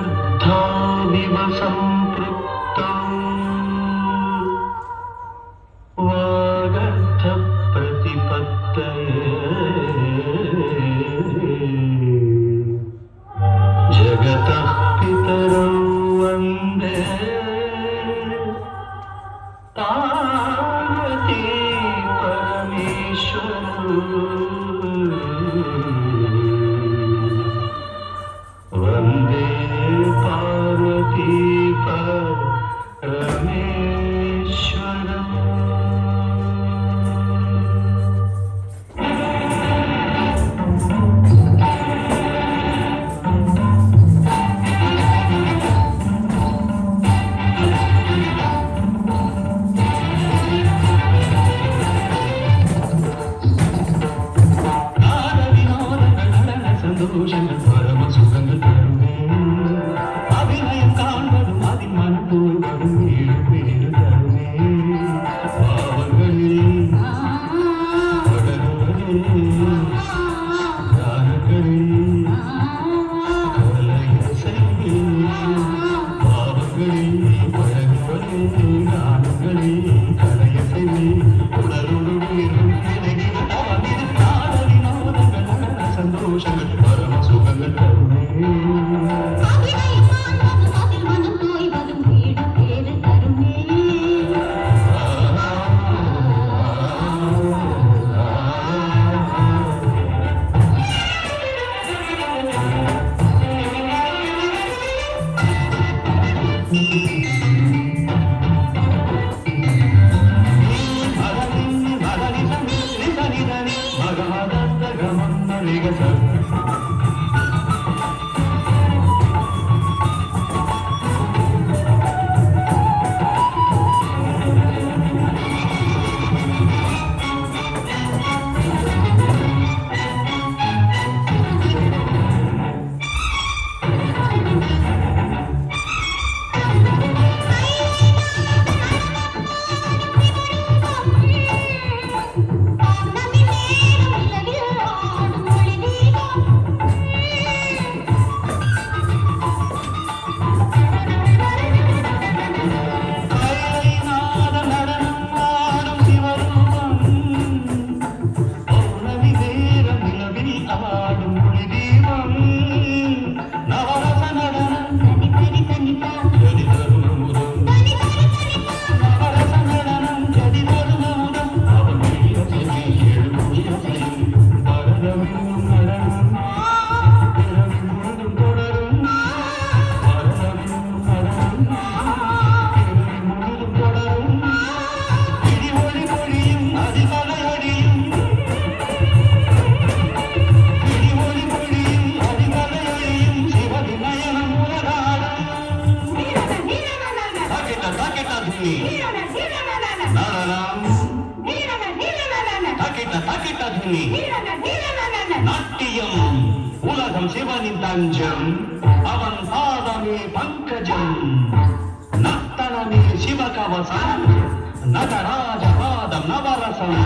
वागर्धाविव सम्पृक्तौ वागर्थप्रतिपत्तये जगतः पितरौ वन्दे पार्वती परमेश्वरौ वन्दे पार्वती परमेश्वरम् சந்தோஷங்கள் பரம சுகங்கள் தருமே அபிநயம் காண்பதும் அதில் மனம் போய்வதும் ஏழு பேரு தருமே பாவங்களில் படர்களே தானங்களில் கலைய செய்வே பாவங்களில் படர்களே தானங்களில் கலைய செய்வே உடலோடு உயிரும் சந்தோஷங்கள் பரம சுகங்கள் தருமே அதில் மனம் போய்வதும் வீடு பேரு தருமே நாட்டியம் உலகம் சிவனின் தஞ்சம் அவன் பாதமே பங்கஜம் நர்த்தனமே சிவகவசம் நடராஜ பாதம் நவரசம்